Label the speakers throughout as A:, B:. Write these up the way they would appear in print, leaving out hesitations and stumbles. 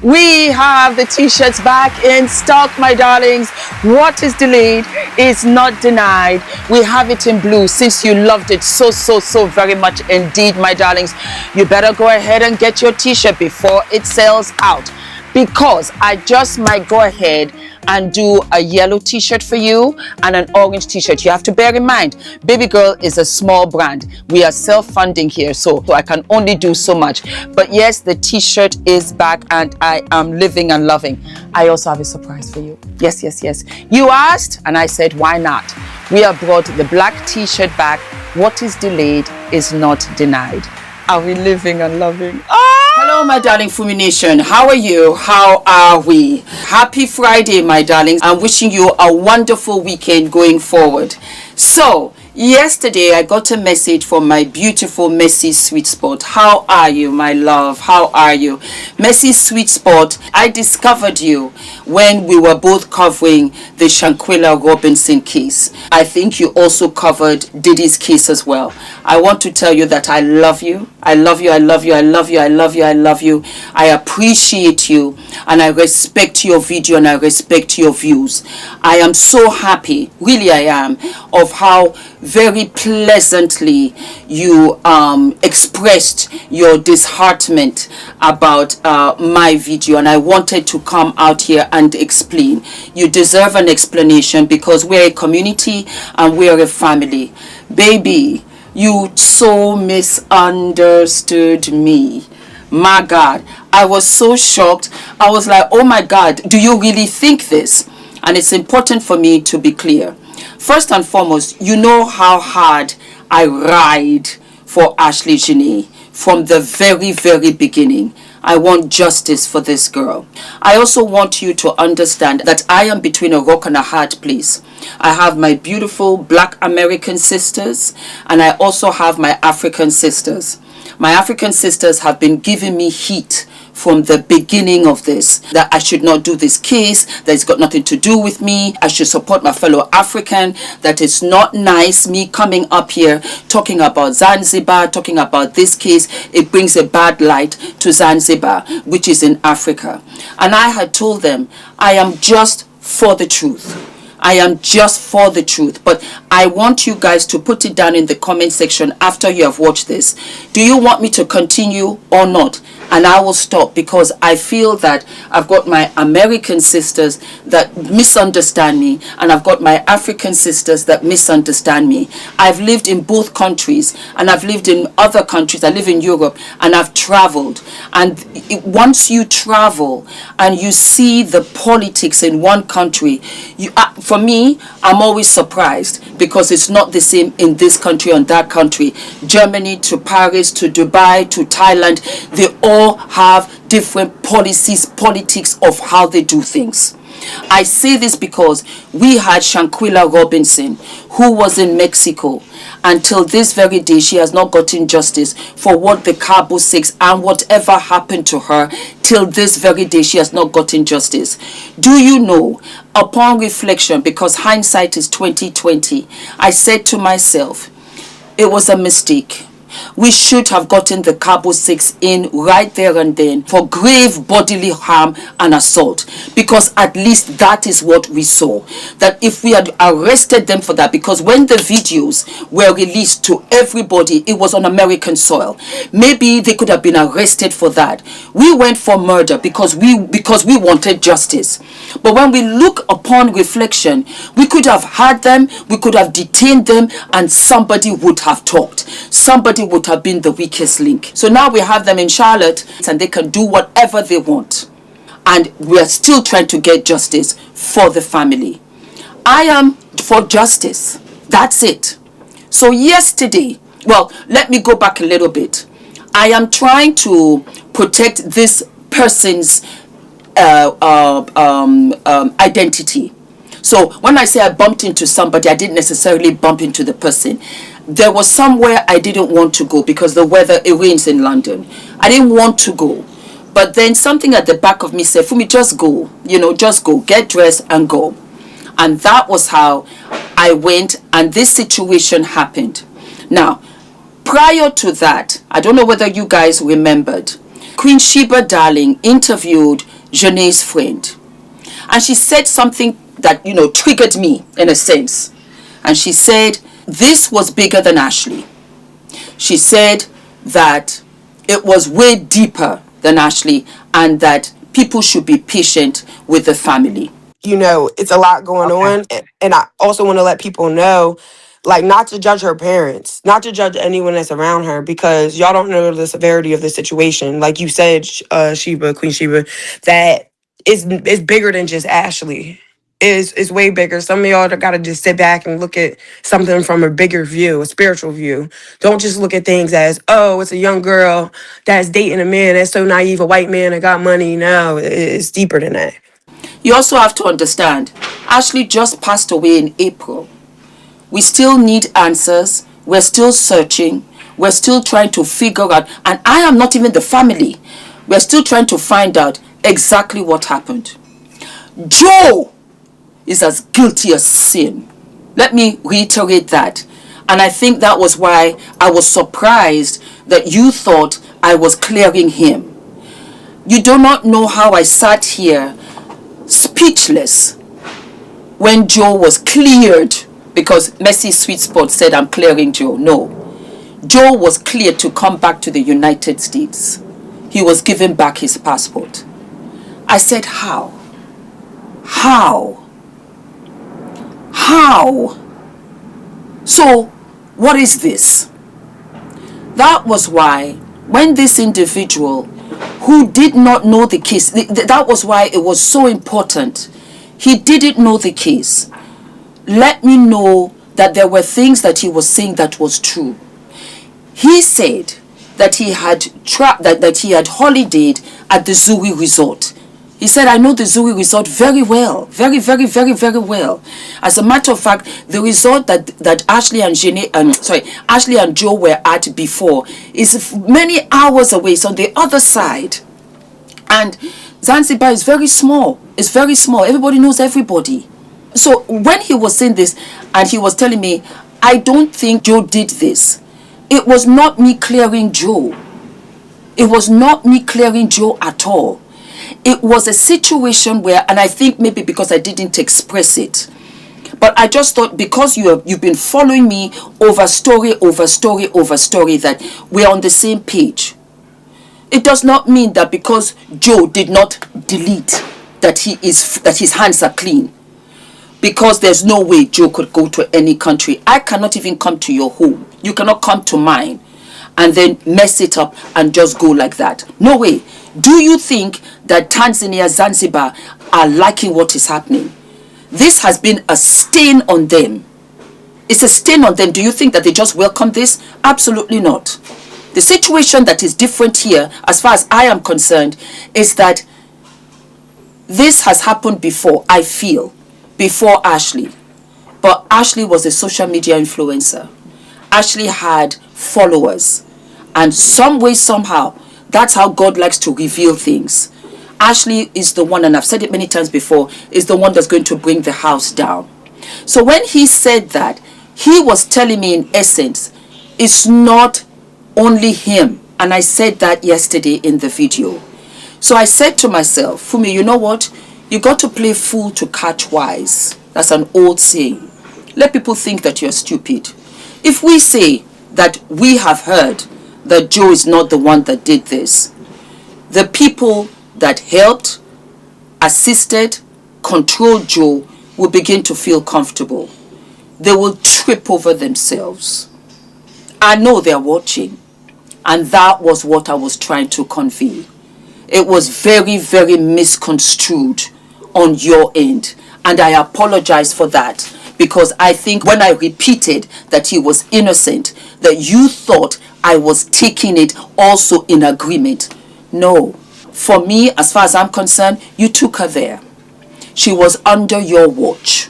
A: We have the t-shirts back in stock, my darlings. What is delayed is not denied. We have it in blue since you loved it so very much indeed, my darlings. You better go ahead and get your t-shirt before it sells out, because I just might go ahead and do a yellow t-shirt for you and an orange t-shirt. You have to bear in mind, Baby Girl is a small brand. We are self-funding here, so I can only do so much. But yes, the t-shirt is back and I am living and loving. I also have a surprise for you. Yes. You asked and I said, why not? We have brought the black t-shirt back. What is delayed is not denied. Are we living and loving? Hello, my darling Fumi Nation. How are you? How are we? Happy Friday, my darlings. I'm wishing you a wonderful weekend going forward. So, yesterday I got a message from my beautiful Messi Sweet Spot. How are you, my love? How are you? Messi Sweet Spot, I discovered you when we were both covering the Shanquella Robinson case. I think you also covered Diddy's case as well. I want to tell you that I love you. I love you. I love you. I love you. I love you. I love you. I appreciate you and I respect your video and I respect your views. I am so happy, really I am, of how very pleasantly you expressed your disheartenment about my video, and I wanted to come out here and explain. You deserve an explanation because we're a community and we're a family. Baby, you so misunderstood me. My God, I was so shocked. I was like, oh my God, do you really think this? And it's important for me to be clear. First and foremost, you know how hard I ride for Ashley Janae from the very beginning. I want justice for this girl. I also want you to understand that I am between a rock and a hard place. I have my beautiful Black American sisters and I also have my African sisters. My African sisters have been giving me heat from the beginning of this, that I should not do this case, that it's got nothing to do with me, I should support my fellow African, that it's not nice me coming up here talking about Zanzibar, talking about this case. It brings a bad light to Zanzibar, which is in Africa. And I had told them, I am just for the truth. I am just for the truth. But I want you guys to put it down in the comment section after you have watched this. Do you want me to continue or not? And I will stop, because I feel that I've got my American sisters that misunderstand me and I've got my African sisters that misunderstand me. I've lived in both countries and I've lived in other countries. I live in Europe and I've traveled. And once you travel and you see the politics in one country, for me, I'm always surprised because it's not the same in this country or in that country. Germany to Paris to Dubai to Thailand, they all have different politics of how they do things. I say this because we had Shanquella Robinson, who was in Mexico. Until this very day, she has not gotten justice for what the Cabo 6 and whatever happened to her. Till this very day, she has not gotten justice. Do you know, upon reflection, because hindsight is 2020, I said to myself, it was a mistake. We should have gotten the Cabo 6 in right there and then for grave bodily harm and assault, because at least that is what we saw. That if we had arrested them for that, because when the videos were released to everybody, it was on American soil. Maybe they could have been arrested for that. We went for murder because we wanted justice. But when we look upon reflection, we could have had them, we could have detained them, and somebody would have talked. Somebody would have been the weakest link. So now we have them in Charlotte and they can do whatever they want. And we are still trying to get justice for the family. I am for justice. That's it. So yesterday, well, let me go back a little bit. I am trying to protect this person's identity. So when I say I bumped into somebody, I didn't necessarily bump into the person. There was somewhere I didn't want to go because the weather, it rains in London. I didn't want to go. But then something at the back of me said, Fumi, just go. You know, just go. Get dressed and go. And that was how I went, and this situation happened. Now, prior to that, I don't know whether you guys remembered, Queen Sheba Darling interviewed Jenae's friend. And she said something that, triggered me in a sense. And she said, this was bigger than Ashlee. She said that it was way deeper than Ashlee and that people should be patient with the family.
B: It's a lot going on. And I also want to let people know, like, not to judge her parents, not to judge anyone that's around her, because y'all don't know the severity of the situation. Like you said, Queen Sheba, that it's bigger than just Ashlee. It's way bigger. Some of y'all got to just sit back and look at something from a bigger view, a spiritual view. Don't just look at things as, oh, it's a young girl that's dating a man that's so naive, a white man that got money. No, it's deeper than that.
A: You also have to understand, Ashlee just passed away in April. We still need answers. We're still searching. We're still trying to figure out, and I am not even the family. We're still trying to find out exactly what happened. Joe is as guilty as sin. Let me reiterate that. And I think that was why I was surprised that you thought I was clearing him. You do not know how I sat here speechless when Joe was cleared, because Mercy Sweet Spot said I'm clearing Joe. No. Joe was cleared to come back to the United States. He was given back his passport. I said, how? How? How? So, what is this? That was why when this individual who did not know the case, that was why it was so important. He didn't know the case. Let me know that there were things that he was saying that was true. He said that he had that he had holidayed at the Zuri Resort. He said, I know the Zuri Resort very well. Very, very, very, very well. As a matter of fact, the resort that Ashlee and Ashlee and Joe were at before is many hours away. It's on the other side. And Zanzibar is very small. It's very small. Everybody knows everybody. So when he was saying this and he was telling me, I don't think Joe did this. It was not me clearing Joe. It was not me clearing Joe at all. It was a situation where, and I think maybe because I didn't express it, but I just thought because you've been following me over story, that we're on the same page. It does not mean that because Joe did not delete that his hands are clean. Because there's no way Joe could go to any country. I cannot even come to your home. You cannot come to mine and then mess it up and just go like that. No way. Do you think that Tanzania, Zanzibar are liking what is happening? This has been a stain on them. It's a stain on them. Do you think that they just welcome this? Absolutely not. The situation that is different here, as far as I am concerned, is that this has happened before, I feel, before Ashlee. But Ashlee was a social media influencer. Ashlee had followers. And some way, somehow, that's how God likes to reveal things. Ashlee is the one, and I've said it many times before, is the one that's going to bring the house down. So when he said that, he was telling me in essence, it's not only him. And I said that yesterday in the video. So I said to myself, Fumi, you know what? You got to play fool to catch wise. That's an old saying. Let people think that you're stupid. If we say that we have heard that Joe is not the one that did this, the people that helped, assisted, controlled Joe will begin to feel comfortable. They will trip over themselves. I know they're watching. And that was what I was trying to convey. It was very, very misconstrued on your end. And I apologize for that. Because I think when I repeated that he was innocent, that you thought I was taking it also in agreement. No. For me, as far as I'm concerned, you took her there. She was under your watch.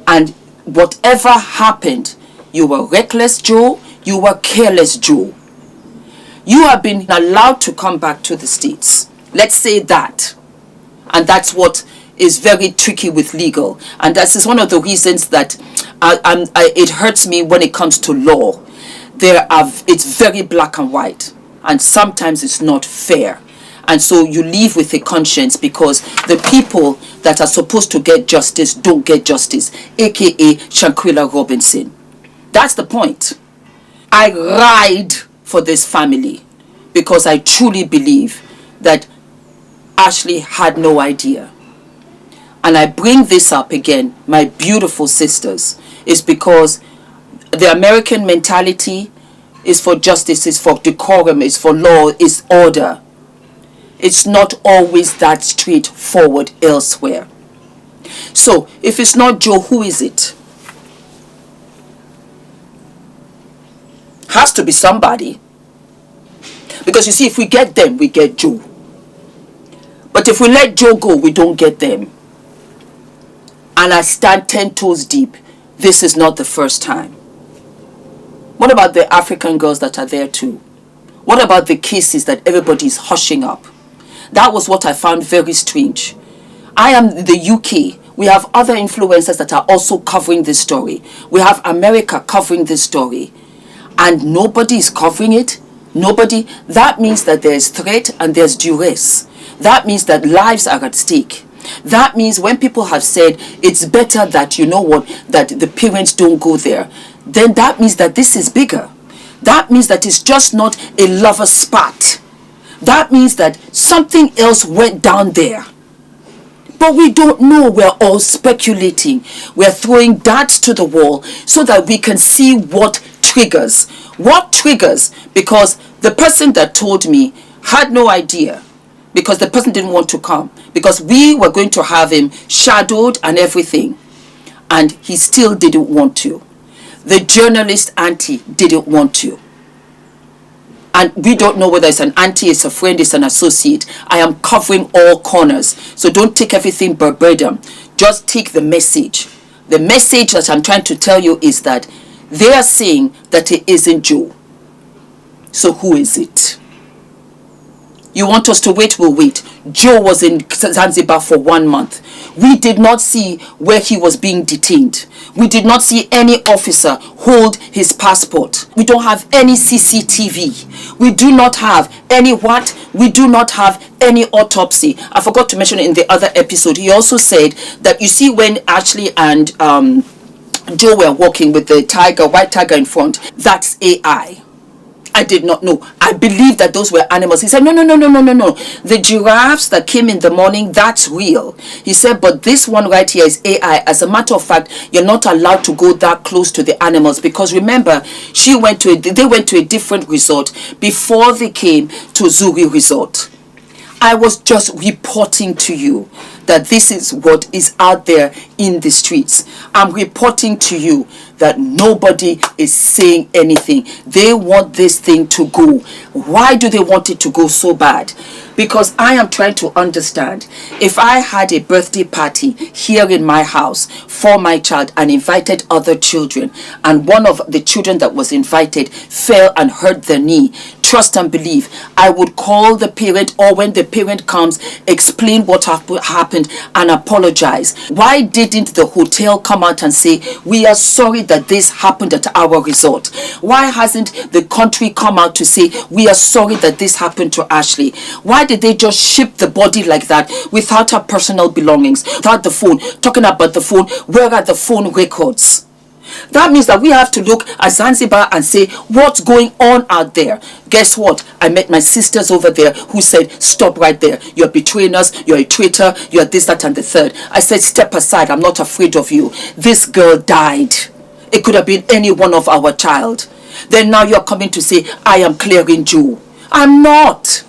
A: And whatever happened, you were reckless Joe, you were careless Joe. You have been allowed to come back to the States. Let's say that. And that's what is very tricky with legal. And that is one of the reasons that it hurts me when it comes to law. It's very black and white. and sometimes it's not fair. And so you live with a conscience because the people that are supposed to get justice don't get justice, aka Shanquella Robinson. That's the point. I ride for this family because I truly believe that Ashlee had no idea. And I bring this up again, my beautiful sisters, is because the American mentality is for justice, is for decorum, is for law, is order. It's not always that straightforward elsewhere. So, if it's not Joe, who is it? Has to be somebody. Because you see, if we get them, we get Joe. But if we let Joe go, we don't get them. And I stand 10 toes deep. This is not the first time. What about the African girls that are there too? What about the cases that everybody's hushing up? That was what I found very strange. I am the UK. We have other influencers that are also covering this story. We have America covering this story. And nobody is covering it. Nobody. That means that there's threat and there's duress. That means that lives are at stake. That means when people have said it's better that, you know what, that the parents don't go there, then that means that this is bigger. That means that it's just not a lover spat. That means that something else went down there. But we don't know. We're all speculating. We're throwing darts to the wall so that we can see what triggers. What triggers? Because the person that told me had no idea. Because the person didn't want to come. Because we were going to have him shadowed and everything. And he still didn't want to. The journalist auntie didn't want to. And we don't know whether it's an auntie, it's a friend, it's an associate. I am covering all corners. So don't take everything verbatim. Just take the message. The message that I'm trying to tell you is that they are saying that it isn't Joe. So who is it? You want us to wait? We'll wait. Joe was in Zanzibar for 1 month. We did not see where he was being detained. We did not see any officer hold his passport. We don't have any CCTV. We do not have any what? We do not have any autopsy. I forgot to mention in the other episode. He also said that, you see, when Ashlee and Joe were walking with the tiger, white tiger in front, that's AI. I did not know. I believe that those were animals. He said, no. The giraffes that came in the morning, that's real. He said, but this one right here is AI. As a matter of fact, you're not allowed to go that close to the animals because remember, they went to a different resort before they came to Zuri Resort. I was just reporting to you that this is what is out there in the streets. I'm reporting to you that nobody is saying anything. They want this thing to go. Why do they want it to go so bad? Because I am trying to understand. If I had a birthday party here in my house for my child and invited other children, and one of the children that was invited fell and hurt their knee, trust and believe, I would call the parent, or when the parent comes, explain what happened and apologize. Why didn't the hotel come out and say, we are sorry that this happened at our resort? Why hasn't the country come out to say, we are sorry that this happened to Ashlee? Why did they just ship the body like that without her personal belongings, without the phone? Talking about the phone, where are the phone records? That means that we have to look at Zanzibar and say, what's going on out there? Guess what? I met my sisters over there who said, stop right there. You're betraying us. You're a traitor. You're this, that, and the third. I said, step aside. I'm not afraid of you. This girl died. It could have been any one of our child. Then now you're coming to say, I am clearing Joe. I'm not.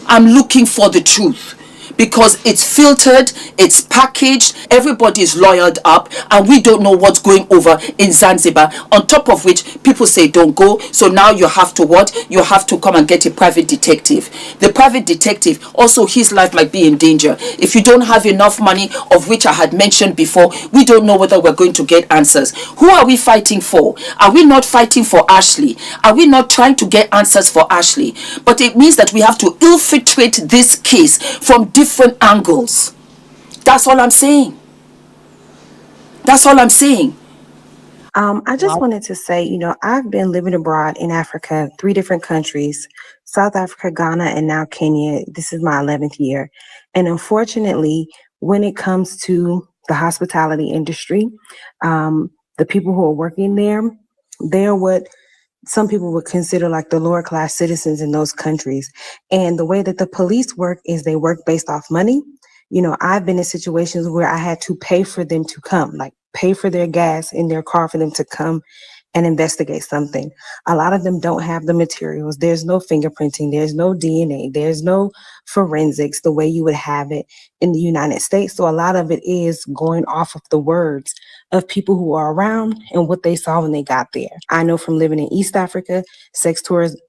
A: I'm looking for the truth. Because it's filtered, it's packaged, everybody is lawyered up, and we don't know what's going over in Zanzibar. On top of which, people say don't go, so now you have to what? You have to come and get a private detective. The private detective, also his life might be in danger. If you don't have enough money, of which I had mentioned before, we don't know whether we're going to get answers. Who are we fighting for? Are we not fighting for Ashlee? Are we not trying to get answers for Ashlee? But it means that we have to infiltrate this case from different angles. That's all I'm saying. That's all I'm saying.
C: I just wanted to say, I've been living abroad in Africa, 3 different countries, South Africa, Ghana, and now Kenya. This is my 11th year. And unfortunately, when it comes to the hospitality industry, the people who are working there, they're what some people would consider like the lower class citizens in those countries. And the way that the police work is they work based off money. I've been in situations where I had to pay for them to come, like pay for their gas in their car for them to come and investigate something. A lot of them don't have the materials. There's no fingerprinting, there's no DNA, there's no forensics the way you would have it in the United States. So a lot of it is going off of the words of people who are around and what they saw when they got there. I know from living in East Africa,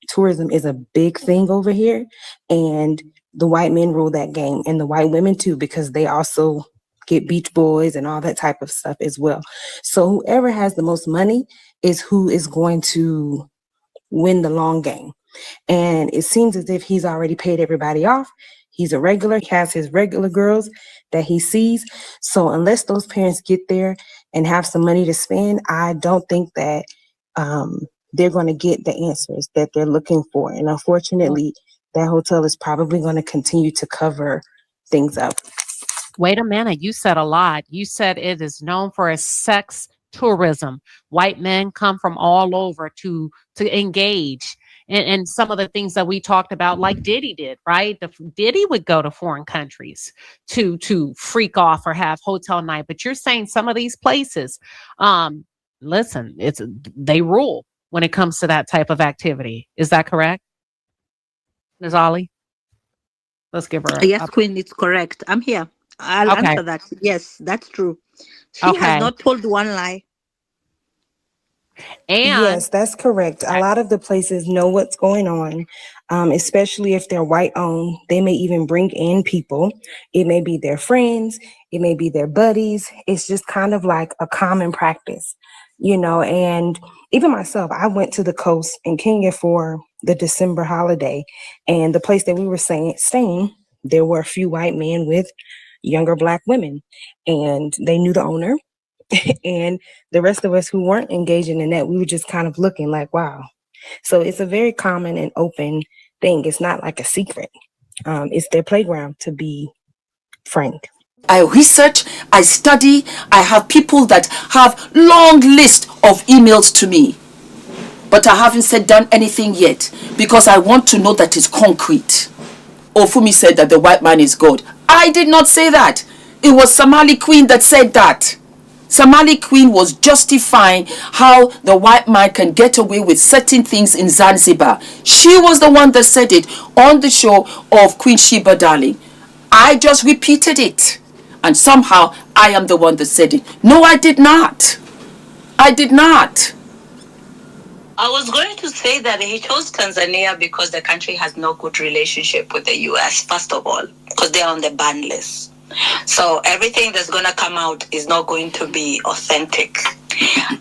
C: tourism is a big thing over here, and the white men rule that game, and the white women too, because they also get beach boys and all that type of stuff as well. So whoever has the most money is who is going to win the long game. And it seems as if he's already paid everybody off. He's a regular, he has his regular girls that he sees. So unless those parents get there and have some money to spend, I don't think that they're going to get the answers that they're looking for. And unfortunately, that hotel is probably going to continue to cover things up.
D: Wait a minute. You said a lot. You said it is known for its sex tourism. White men come from all over to engage in some of the things that we talked about, like Diddy did, right? Diddy would go to foreign countries to freak off or have hotel night. But you're saying some of these places, listen, they rule when it comes to that type of activity. Is that correct, Ms. Ollie? Let's give her
E: Yes, Queen, it's correct. I'm here. I'll answer that. Yes, that's true. She has not told one lie.
D: And
C: yes, that's correct. A lot of the places know what's going on, especially if they're white owned. They may even bring in people. It may be their friends. It may be their buddies. It's just kind of like a common practice, and even myself, I went to the coast in Kenya for the December holiday, and the place that we were staying, there were a few white men with younger Black women, and they knew the owner. And the rest of us who weren't engaging in that, we were just kind of looking like, wow. So it's a very common and open thing. It's not like a secret. It's their playground, to be frank.
A: I research, I study, I have people that have long list of emails to me. But I haven't done anything yet because I want to know that it's concrete. Fumi said that the white man is God. I did not say that. It was Somali Queen that said that. Somali Queen was justifying how the white man can get away with certain things in Zanzibar. She was the one that said it on the show of Queen Sheba Darling. I just repeated it. And somehow I am the one that said it. No, I did not. I did not.
F: I was going to say that he chose Tanzania because the country has no good relationship with the US, first of all, because they're on the ban list. So everything that's going to come out is not going to be authentic.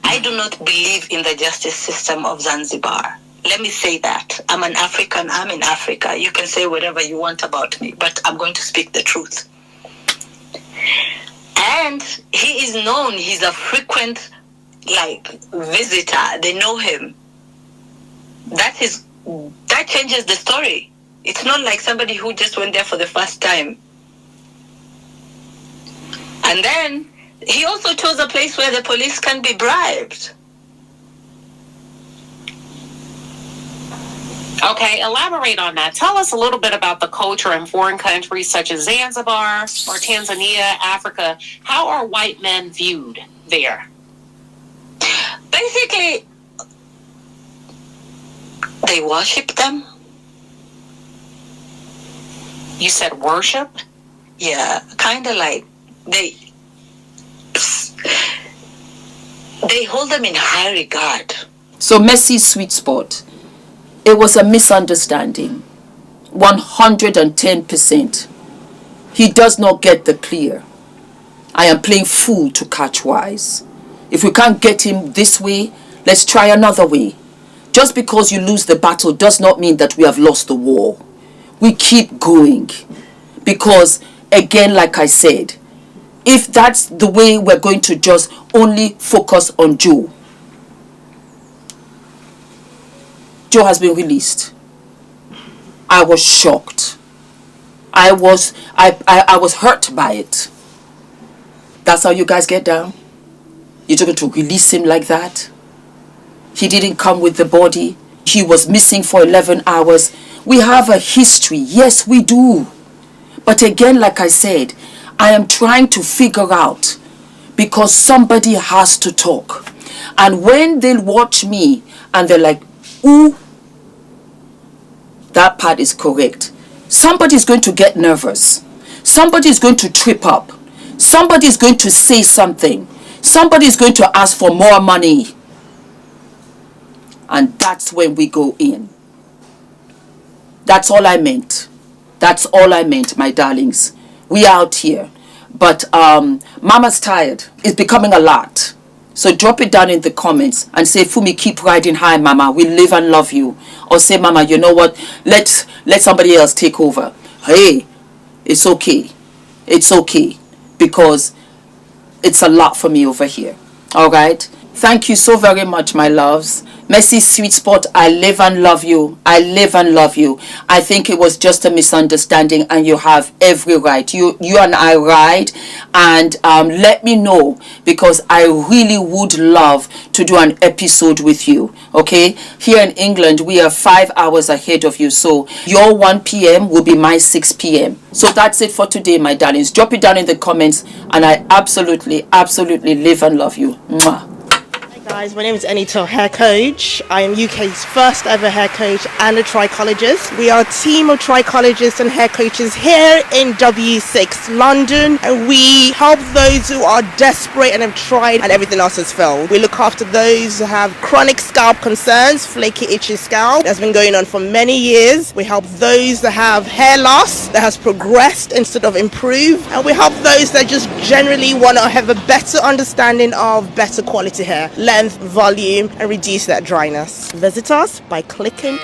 F: I do not believe in the justice system of Zanzibar. Let me say that. I'm an African. I'm in Africa. You can say whatever you want about me, but I'm going to speak the truth. And he is known. He's a frequent, visitor. They know him. That changes the story. It's not like somebody who just went there for the first time. And then he also chose a place where the police can be bribed.
D: Okay, elaborate on that. Tell us a little bit about the culture in foreign countries such as Zanzibar or Tanzania, Africa. How are white men viewed there?
F: Basically, they worship them.
D: You said worship?
F: Yeah, kind of like they hold them in high regard.
A: So Messi's sweet spot. It was a misunderstanding. 110%. He does not get the clear. I am playing fool to catch wise. If we can't get him this way, let's try another way. Just because you lose the battle does not mean that we have lost the war. We keep going. Because, again, like I said, if that's the way we're going to just only focus on Joe, Joe has been released. I was shocked. I was hurt by it. That's how you guys get down? You're going to release him like that? He didn't come with the body. He was missing for 11 hours. We have a history. Yes, we do. But again, like I said, I am trying to figure out, because somebody has to talk. And when they watch me and they're like, ooh, that part is correct. Somebody's going to get nervous. Somebody's going to trip up. Somebody's going to say something. Somebody's going to ask for more money. And that's when we go in. That's all I meant. That's all I meant, my darlings. We out here. But Mama's tired. It's becoming a lot. So drop it down in the comments and say, Fumi, keep riding high, Mama. We live and love you. Or say, Mama, you know what? Let somebody else take over. Hey, it's okay. It's okay. Because it's a lot for me over here. All right? Thank you so very much, my loves. Messi Sweet Spot, I live and love you. I live and love you. I think it was just a misunderstanding and you have every right. You and I ride, and let me know, because I really would love to do an episode with you. Okay? Here in England, we are 5 hours ahead of you. So your 1 p.m. will be my 6 p.m. So that's it for today, my darlings. Drop it down in the comments, and I absolutely, absolutely live and love you. Mwah.
G: Guys, my name is Anita, hair coach. I am UK's first ever hair coach and a trichologist. We are a team of trichologists and hair coaches here in W6 London, and we help those who are desperate and have tried and everything else has failed. We look after those who have chronic scalp concerns, flaky, itchy scalp that's been going on for many years. We help those that have hair loss that has progressed instead of improved, and we help those that just generally want to have a better understanding of better quality hair, length, volume, and reduce that dryness. Visit us by clicking